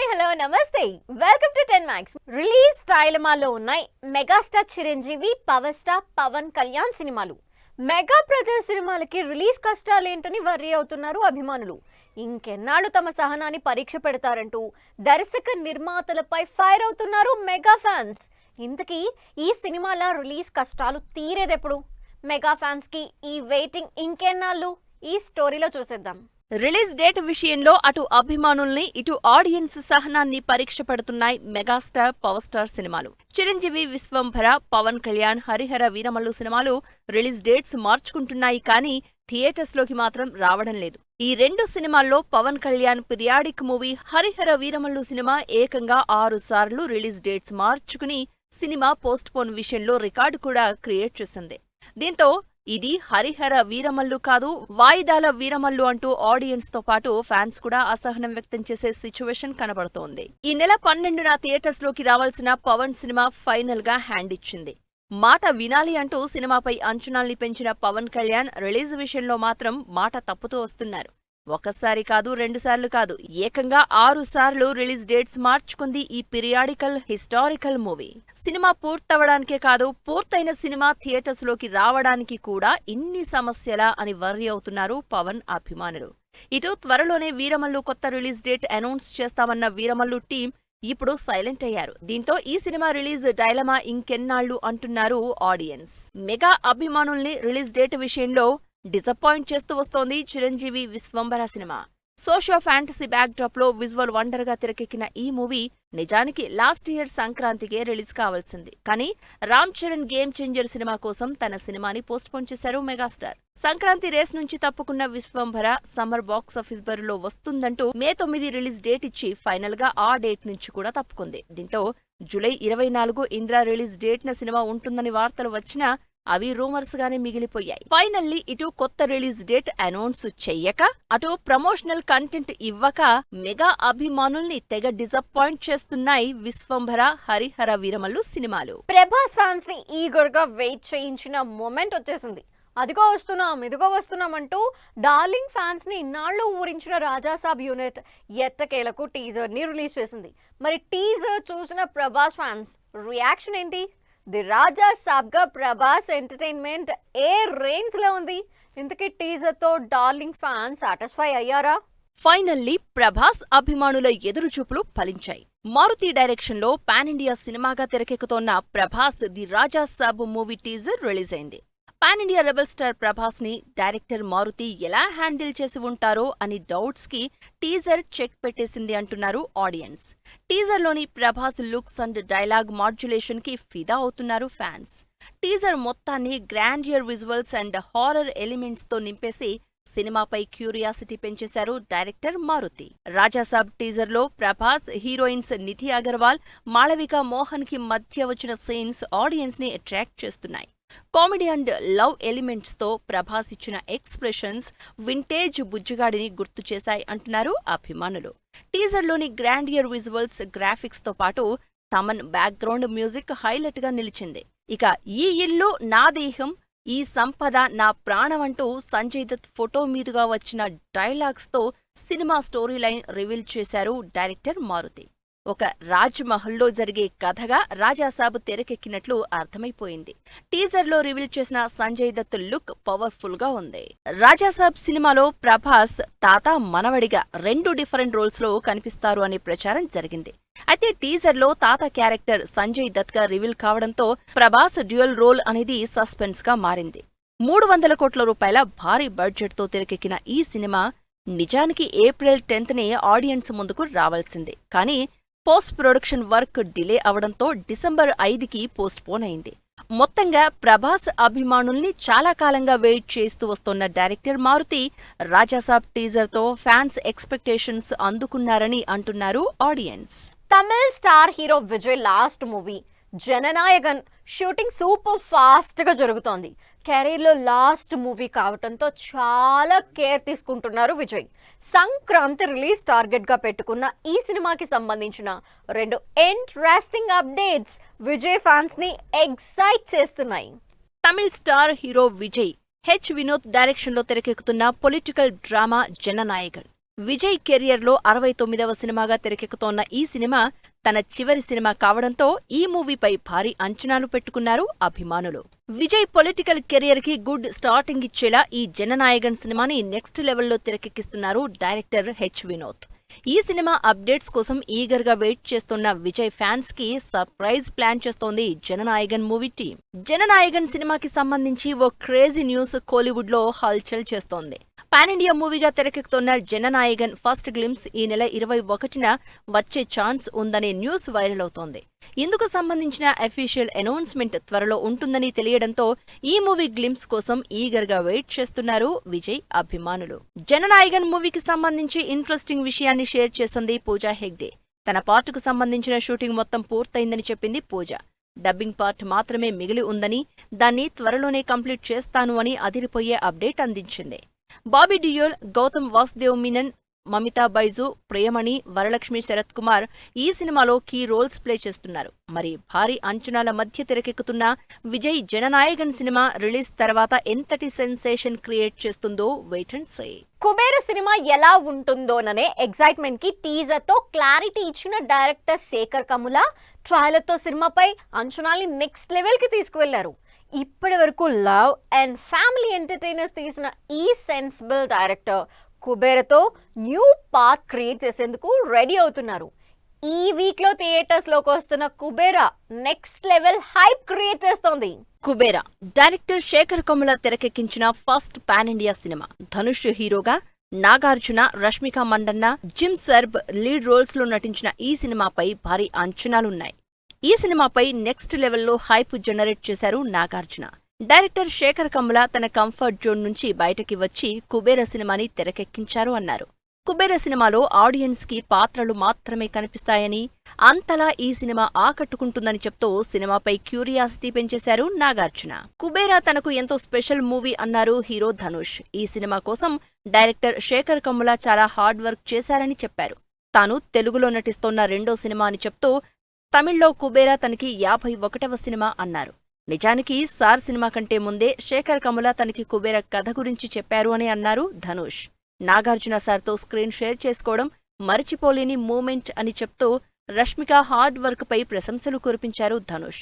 Hello నమస్తే welcome to 10 Max. Release డైలమాలో ఉన్నాయి megastar Chiranjeevi, power star Pawan Kalyan సినిమాలు. మెగా బ్రదర్స్ సినిమాలకి రిలీజ్ కష్టాలేంటని వర్రీ అవుతున్నారు అభిమానులు. ఇంకెన్నాళ్ళు తమ సహనాన్ని పరీక్ష పెడతారంటూ దర్శక నిర్మాతలపై ఫైర్ అవుతున్నారు మెగా ఫ్యాన్స్. ఇంతకీ ఈ సినిమాల రిలీజ్ కష్టాలు తీరేదెప్పుడు? మెగా ఫ్యాన్స్ కి ఈ వెయిటింగ్ ఇంకెన్నాళ్ళు? ఈ స్టోరీలో చూసేద్దాం. రిలీజ్ డేట్ విషయంలో అటు అభిమానుల్ని ఇటు ఆడియన్స్ సహనాన్ని పరీక్ష పెడుతున్నాయి మెగాస్టార్ పవర్ స్టార్ సినిమాలు. చిరంజీవి విశ్వంభర, పవన్ కళ్యాణ్ హరిహర వీరమల్లు సినిమాలు రిలీజ్ డేట్స్ మార్చుకుంటున్నాయి కానీ థియేటర్స్ లోకి మాత్రం రావడం లేదు. ఈ రెండు సినిమాల్లో పవన్ కళ్యాణ్ పిరియాడిక్ మూవీ హరిహర వీరమల్లు సినిమా ఏకంగా 6 సార్లు రిలీజ్ డేట్స్ మార్చుకుని సినిమా పోస్ట్ పోన్ విషయంలో రికార్డు కూడా క్రియేట్ చేసింది. దీంతో ఇది హరిహర వీరమల్లు కాదు, వాయిదాల వీరమల్లు అంటూ ఆడియన్స్ తో పాటు ఫ్యాన్స్ కూడా అసహనం వ్యక్తం చేసే సిచ్యువేషన్ కనబడుతోంది. ఈ నెల 12న థియేటర్స్ లోకి రావాల్సిన పవన్ సినిమా ఫైనల్ గా హ్యాండ్ ఇచ్చింది. మాట వినాలి అంటూ సినిమాపై అంచనాల్ని పెంచిన పవన్ కళ్యాణ్ రిలీజ్ విషయంలో మాత్రం మాట తప్పుతూ వస్తున్నారు. ఒకసారి కాదు, 2 సార్లు కాదు, ఏకంగా 6 సార్లు రిలీజ్ డేట్స్ మార్చుకుంది ఈ పీరియాడికల్ హిస్టారికల్ మూవీ. సినిమా పూర్తవడానికే కాదు, పూర్తయిన సినిమా థియేటర్స్ లోకి రావడానికి కూడా ఇన్ని సమస్యలా అని వర్రీ అవుతున్నారు పవన్ అభిమానులు. ఇటు త్వరలోనే వీరమల్లు కొత్త రిలీజ్ డేట్ అనౌన్స్ చేస్తామన్న వీరమల్లు టీం ఇప్పుడు సైలెంట్ అయ్యారు. దీంతో ఈ సినిమా రిలీజ్ డైలమా ఇంకెన్నాళ్లు అంటున్నారు ఆడియన్స్. మెగా అభిమానుల్ని రిలీజ్ డేట్ విషయంలో డిసప్పాయింట్ చేస్తూ వస్తోంది Chiranjeevi Vishwambhara cinema. Socio fantasy back drop లో విజువల్ వండర్ గా తెరకెక్కిన ఈ మూవీ నిజానికి లాస్ట్ ఇయర్ సంక్రాంతికే రిలీజ్ కావాల్సింది. కానీ Ram Charan game changer cinema కోసం తన సినిమాని పోస్ట్ పోన్ చేశారు మెగాస్టార్. సంక్రాంతి రేస్ నుంచి తప్పుకున్న విశ్వంభర సమ్మర్ బాక్సాఫీస్ బరిలో వస్తుందంటూ మే 9 రిలీజ్ డేట్ ఇచ్చి ఫైనల్ గా ఆ డేట్ నుంచి కూడా తప్పుకుంది. దీంతో జూలై 24 ఇంద్రా రిలీజ్ డేట్ న సినిమా ఉంటుందని వార్తలు వచ్చినా అవి రూమర్స్ గానే మిగిలిపోయాయి. ఫైనల్లీ ఇటు కొత్త రిలీజ్ డేట్ అనౌన్స్ చెయ్యక, అటు ప్రమోషనల్ కంటెంట్ ఇవ్వక మెగా అభిమానుల్ని తెగ డిసప్పాయింట్ చేస్తున్నాయి విశ్వంభర హరిహర వీరమల్లు సినిమాలు. ప్రభాస్ ఫ్యాన్స్ ని ఈగర్ గా వెయిట్ చేయించిన మూమెంట్ వచ్చేసింది. అదిగో వస్తున్నాం, ఇదిగో వస్తున్నాం అంటూ డార్లింగ్ ఫ్యాన్స్ ని ఇన్నాళ్లు ఊరించిన రాజాసాబ్ యూనిట్ ఎట్టకేలకు టీజర్ ని రిలీజ్ చేసింది. మరి టీజర్ చూసిన ప్రభాస్ ఫ్యాన్స్ రియాక్షన్ ఏంటి? ది రాజా సాబ్ గా ప్రభాస్ ఎంటర్టైన్మెంట్ ఏ రేంజ్ లో ఉంది? ఇంతకీ టీజర్ తో డార్లింగ్ ఫ్యాన్స్ సాటిస్ఫై అయ్యారా? ఫైనల్లీ ప్రభాస్ అభిమానుల ఎదురుచూపులు ఫలించాయి. మారుతి డైరెక్షన్ లో పాన్ ఇండియా సినిమాగా తెరకెక్కుతోన్న Prabhas the Raja Saab movie teaser release అయింది. Pan India rebel star Prabhas ని డైరెక్టర్ మారుతి ఎలా హ్యాండిల్ చేసి ఉంటారో అని డౌట్స్ కి టీజర్ చెక్ పెట్టేసింది అంటున్నారు ఆడియన్స్. టీజర్ లోని Prabhas looks and dialogue modulation కి ఫిదా అవుతున్నారు ఫ్యాన్స్. టీజర్ మొత్తాన్ని grandeur visuals and horror elements తో నింపేసి సినిమాపై క్యూరియాసిటీ పెంచేశారు డైరెక్టర్ మారుతి. రాజాసాబ్ టీజర్ లో ప్రభాస్, హీరోయిన్స్ నిధి అగర్వాల్, మాళవిక మోహన్ కి మధ్య వచ్చిన సీన్స్ ఆడియన్స్ ని అట్రాక్ట్ చేస్తున్నాయి. కామెడీ అండ్ లవ్ ఎలిమెంట్స్ తో ప్రభాస్ ఇచ్చిన ఎక్స్ప్రెషన్స్ వింటేజ్ బుజ్జిగాడిని గుర్తు చేశాయి అంటున్నారు అభిమానులు. టీజర్లోని గ్రాండియర్ విజువల్స్, గ్రాఫిక్స్ తో పాటు తమన్ బ్యాక్గ్రౌండ్ మ్యూజిక్ హైలైట్ గా నిలిచింది. ఇక ఈ ఇల్లు నా దేహం, ఈ సంపద నా ప్రాణం అంటూ సంజయ్ దత్ ఫోటో మీదుగా వచ్చిన డైలాగ్స్ తో సినిమా స్టోరీ లైన్ రివీల్ చేశారు డైరెక్టర్ మారుతి. ఒక రాజ్ మహల్లో జరిగే కథగా రాజాసాబ్ తెరకెక్కినట్లు అర్థమైపోయింది. టీజర్ లో రివీల్ చేసిన సంజయ్ దత్ లుక్ పవర్ఫుల్ గా ఉంది. రాజాసాబ్ సినిమాలో ప్రభాస్ తాత మనవడిగా 2 డిఫరెంట్ రోల్స్ లో కనిపిస్తారు అనే ప్రచారం జరిగింది. అయితే టీజర్ లో తాత క్యారెక్టర్ సంజయ్ దత్ గా రివీల్ కావడంతో ప్రభాస్ డ్యూయల్ రోల్ అనేది సస్పెన్స్ గా మారింది. 300 కోట్ల రూపాయల భారీ బడ్జెట్ తో తెరకెక్కిన ఈ సినిమా నిజానికి ఏప్రిల్ 10నే ఆడియన్స్ ముందుకు రావాల్సింది. కానీ పోస్ట్ ప్రొడక్షన్ వర్క్ డిలే అవడంతో డిసెంబర్ 5కి పోస్ట్ పోన్ అయింది. మొత్తంగా ప్రభాస్ అభిమానుల్ని చాలా కాలంగా వెయిట్ చేస్తూ వస్తున్న డైరెక్టర్ మారుతి రాజాసాబ్ టీజర్ తో ఫ్యాన్స్ ఎక్స్పెక్టేషన్స్ అందుకున్నారని అంటున్నారు ఆడియన్స్. తమిళ star hero Vijay last movie Jananayagan shooting super fast గా జరుగుతోంది. కెరీర్ లో లాస్ట్ మూవీ కావటంతో చాలా కేర్ తీసుకుంటున్నారు విజయ్. సంక్రాంతి రిలీజ్ టార్గెట్ గా పెట్టుకున్న ఈ సినిమాకి సంబంధించిన 2 ఇంట్రెస్టింగ్ అప్డేట్స్ విజయ్ ఫ్యాన్స్ ని ఎక్సైట్ చేస్తున్నాయి. తమిళ star hero Vijay Vinod direction లో తెరకెక్కుతున్న పొలిటికల్ డ్రామా జననాయగన్ విజయ్ కెరియర్లో 69వ సినిమాగా తెరకెక్కుతోన్న ఈ సినిమా తన చివరి సినిమా కావడంతో ఈ మూవీపై భారీ అంచనాలు పెట్టుకున్నారు అభిమానులు. విజయ్ పొలిటికల్ కెరియర్ కి గుడ్ స్టార్టింగ్ ఇచ్చేలా ఈ జననాయగన్ సినిమాని నెక్స్ట్ లెవెల్లో తెరకెక్కిస్తున్నారు డైరెక్టర్ హెచ్ వినోద్. ఈ సినిమా అప్డేట్స్ కోసం ఈగర్ గా వెయిట్ చేస్తున్న విజయ్ ఫ్యాన్స్ కి సర్ప్రైజ్ ప్లాన్ చేస్తోంది జననాయగన్ మూవీ టీం. జననాయగన్ సినిమాకి సంబంధించి ఓ క్రేజీ న్యూస్ కోలీవుడ్ లో హల్చల్ చేస్తోంది. పాన్ ఇండియా మూవీగా తెరకెక్కుతున్న జననాయగన్ ఫస్ట్ గ్లిమ్స్ ఈ నెల 21న వచ్చే ఛాన్స్ ఉందనే న్యూస్ వైరల్ అవుతోంది. ఇందుకు సంబంధించిన అఫీషియల్ అనౌన్స్మెంట్ త్వరలో ఉంటుందని తెలియడంతో ఈ మూవీ గ్లిమ్స్ కోసం ఈగర్ గా వెయిట్ చేస్తున్నారు విజయ్ అభిమానులు. జననాయగన్ మూవీకి సంబంధించి ఇంట్రెస్టింగ్ విషయాన్ని షేర్ చేసింది పూజా హెగ్డే. తన పార్టుకు సంబంధించిన షూటింగ్ మొత్తం పూర్తయిందని చెప్పింది పూజ. డబ్బింగ్ పార్ట్ మాత్రమే మిగిలి ఉందని, దాన్ని త్వరలోనే కంప్లీట్ చేస్తాను అని అదిరిపోయే అప్డేట్ అందించింది. బాబీ డియోల్, గౌతమ్ వాసుదేవ్ మీనన్, మమితా బైజు, ప్రియమణి, వరలక్ష్మి శరత్ కుమార్ ఈ సినిమాలో కీ రోల్స్ ప్లే చేస్తున్నారు. మరి భారీ అంచనాల మధ్య తెరకెక్కుతున్న విజయ్ జననాయగన్ సినిమా రిలీజ్ తర్వాత ఎంతటి సెన్సేషన్ క్రియేట్ చేస్తుందో వెయిట్ అండ్ సీ. కుబేర సినిమా ఎలా ఉంటుందోననే ఎగ్జైట్మెంట్ కి టీజర్ తో క్లారిటీ ఇచ్చిన డైరెక్టర్ శేఖర్ కమ్ముల ట్రైలర్ తో సినిమాపై అంచనాల్ని నెక్స్ట్ లెవెల్ కి తీసుకువెళ్లారు. ఇప్పటి వరకు లవ్ అండ్ ఫ్యామిలీ ఎంటర్టైనర్స్ తీసిన ఈ సెన్సిబుల్ డైరెక్టర్ కుబేరతో న్యూ పాత్ క్రియేట్ చేసేందుకు రెడీ అవుతున్నారు. ఈ వీక్ లో థియేటర్స్ లోకి వస్తున్న Kubera next level hype create చేస్తోంది. కుబేరా డైరెక్టర్ శేఖర్ కమ్ముల తెరకెక్కించిన ఫస్ట్ పాన్ ఇండియా సినిమా. ధనుష్ హీరోగా, నాగార్జున, రష్మిక మండన్న, జిమ్ సర్బ్ లీడ్ రోల్స్ లో నటించిన ఈ సినిమాపై భారీ అంచనాలున్నాయి. ఈ సినిమాపై నెక్స్ట్ లెవెల్లో హైప్ జనరేట్ చేశారు నాగార్జున. డైరెక్టర్ శేఖర్ కమ్ముల తన కంఫర్ట్ జోన్ నుంచి బయటకి వచ్చి కుబేర సినిమాని తెరకెక్కించారు అన్నారు. కుబేర సినిమాలో ఆడియన్స్ కి పాత్రలు మాత్రమే కనిపిస్తాయని, అంతలా ఈ సినిమా ఆకట్టుకుంటుందని చెప్తూ సినిమాపై క్యూరియాసిటీ పెంచేశారు నాగార్జున. కుబేర తనకు ఎంతో స్పెషల్ మూవీ అన్నారు హీరో ధనుష్. ఈ సినిమా కోసం డైరెక్టర్ శేఖర్ కమ్ముల చాలా హార్డ్ వర్క్ చేశారని చెప్పారు. తాను తెలుగులో నటిస్తోన్న రెండో సినిమా అని చెప్తూ తమిళ్లో కుబేర తనకి 51వ సినిమా అన్నారు. నిజానికి సార్ సినిమా కంటే ముందే శేఖర్ కమ్ముల తనకి కుబేర కథ గురించి చెప్పారు అని అన్నారు ధనుష్. నాగార్జున సార్తో స్క్రీన్ షేర్ చేసుకోవడం మరిచిపోలేని మూమెంట్ అని చెప్తూ రష్మిక హార్డ్ వర్క్ పై ప్రశంసలు కురిపించారు Dhanush.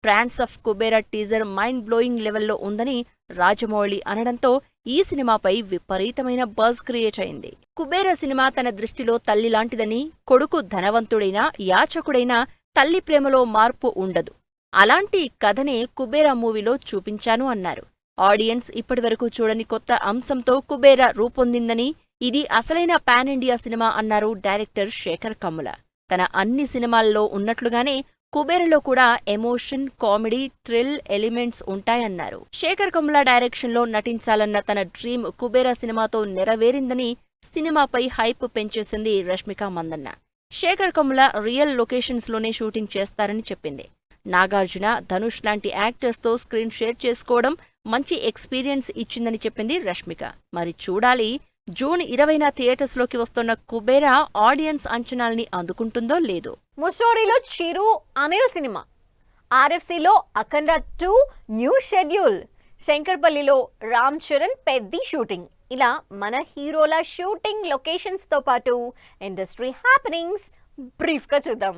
Trance of Kubera teaser mind blowing లెవెల్లో ఉందని రాజమౌళి అనడంతో ఈ సినిమాపై విపరీతమైన బజ్ క్రియేట్ అయింది. కుబేర సినిమా తన దృష్టిలో తల్లి లాంటిదని, కొడుకు ధనవంతుడైనా యాచకుడైనా తల్లి ప్రేమలో మార్పు ఉండదు, అలాంటి కథనే కుబేర మూవీలో చూపించాను అన్నారు. ఆడియన్స్ ఇప్పటివరకు చూడని కొత్త అంశంతో కుబేర రూపొందిందని, ఇది అసలైన పాన్ ఇండియా సినిమా అన్నారు డైరెక్టర్ శేఖర్ కమ్ముల. తన అన్ని సినిమాల్లో ఉన్నట్లుగానే కుబేరలో కూడా ఎమోషన్, కామెడీ, థ్రిల్ ఎలిమెంట్స్ ఉంటాయన్నారు. శేఖర్ కమ్ముల డైరెక్షన్లో నటించాలన్న తన డ్రీమ్ కుబేర సినిమాతో నెరవేరిందని సినిమాపై హైప్ పెంచేసింది రష్మిక మందన్న. శేఖర్ కమ్ముల రియల్ లొకేషన్స్ లోనే షూటింగ్ చేస్తారని చెప్పింది. నాగార్జున, ధనుష్ లాంటి యాక్టర్స్ తో స్క్రీన్ షేర్ చేసుకోవడం మంచి ఎక్స్పీరియన్స్ ఇచ్చిందని చెప్పింది రష్మిక. మరి చూడాలి జూన్ 20న థియేటర్స్ లోకి వస్తున్న కుబేర ఆడియన్స్ అంచనాల్ని అందుకుంటుందో లేదో. ముషోరిలో చిరు, అనిల్ సినిమా. ఆర్ఎఫ్సిలో అఖండ 2 న్యూ షెడ్యూల్. శంకర్పల్లిలో రామ్ చరణ్ పెద్ది షూటింగ్. ఇలా మన హీరోల షూటింగ్ లొకేషన్స్ తో పాటు ఇండస్ట్రీ హ్యాపెనింగ్స్ బ్రీఫ్ గా చూద్దాం.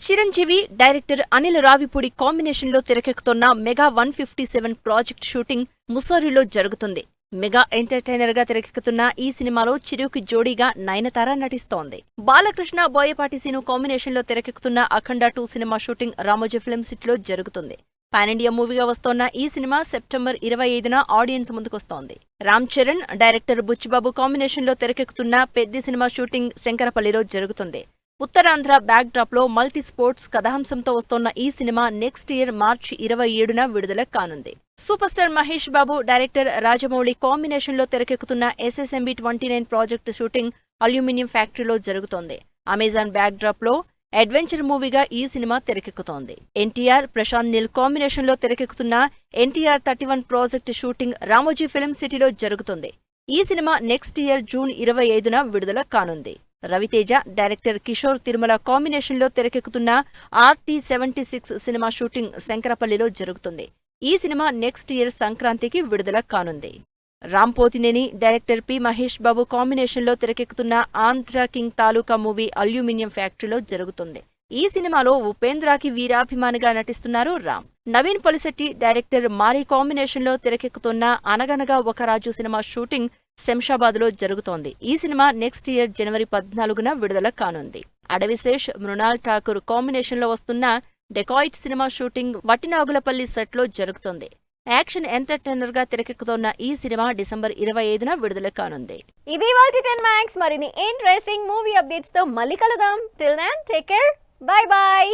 చిరంజీవి, డైరెక్టర్ అనిల్ రావిపూడి కాంబినేషన్లో తెరకెక్కుతున్న మెగా 157 ప్రాజెక్ట్ షూటింగ్ ముస్సోరిలో జరుగుతుంది. మెగా ఎంటర్టైనర్ గా తెరకెక్కుతున్న ఈ సినిమాలో చిరుకి జోడీగా నయనతార నటిస్తోంది. బాలకృష్ణ, బోయపాటి సీను కాంబినేషన్లో తెరకెక్కుతున్న Akhanda 2 cinema shooting Ramoji film సిటీలో జరుగుతుంది. పాన్ ఇండియా మూవీగా వస్తోన్న ఈ సినిమా సెప్టెంబర్ 25న ఆడియన్స్ ముందుకొస్తోంది. రామ్ చరణ్, డైరెక్టర్ బుచ్చిబాబు కాంబినేషన్లో తెరకెక్కుతున్న పెద్ది సినిమా షూటింగ్ శంకరపల్లిలో జరుగుతుంది. ఉత్తరాంధ్ర బ్యాక్ డ్రాప్ లో మల్టీ స్పోర్ట్స్ కథాంశంతో వస్తోన్న ఈ సినిమా నెక్స్ట్ ఇయర్ మార్చి 27న విడుదల కానుంది. Super star Mahesh Babu, director Rajamouli కాంబినేషన్లో తెరకెక్కుతున్న SSMB 29 ప్రాజెక్టు షూటింగ్ అల్యూమినియం ఫ్యాక్టరీలో జరుగుతోంది. అమెజాన్ బ్యాక్ డ్రాప్ లో అడ్వెంచర్ మూవీగా ఈ సినిమా తెరకెక్కుతోంది. ఎన్టీఆర్, ప్రశాంత్ నీల్ కాంబినేషన్లో తెరకెక్కుతున్న NTR 31 project shooting Ramoji film సిటీలో జరుగుతుంది. ఈ సినిమా నెక్స్ట్ ఇయర్ జూన్ 25న విడుదల కానుంది. రవితేజ, డైరెక్టర్ కిషోర్ తిరుమల కాంబినేషన్లో తెరకెక్కుతున్న RT-76 సినిమా షూటింగ్ శంకరపల్లిలో జరుగుతుంది. ఈ సినిమా నెక్స్ట్ ఇయర్ సంక్రాంతికి విడుదల కానుంది. Ram Pothineni, director P. మహేష్ బాబు కాంబినేషన్లో తెరకెక్కుతున్న Andhra king Taluka movie aluminium ఫ్యాక్టరీలో జరుగుతుంది. ఈ సినిమాలో ఉపేంద్రకి వీరాభిమానిగా నటిస్తున్నారు రామ్. నవీన్ పొలిశెట్టి డైరెక్టర్ మారీ కాంబినేషన్లో తెరకెక్కుతున్న అనగనగా ఒక రాజు సినిమా షూటింగ్ శంషాబాద్లో జరుగుతోంది. ఈ సినిమా నెక్స్ట్ ఇయర్ జనవరి 14న విడుదల కానుంది. అడవిశేష్, మృణాల్ ఠాకూర్ కాంబినేషన్లో వస్తున్న డెకాయిట్ సినిమా షూటింగ్ వట్టినాగులపల్లి సెట్లో జరుగుతోంది. యాక్షన్ ఎంటర్టైనర్ గా తెరకెక్కుతోన్న ఈ సినిమా డిసెంబర్ 25న విడుదల కానుంది. ఇది వాటి 10 మ్యాక్స్. మరిన్ని ఇంట్రెస్టింగ్ మూవీ అప్డేట్స్ తో మళ్ళీ కలుద్దాం. Till then take care. Bye by.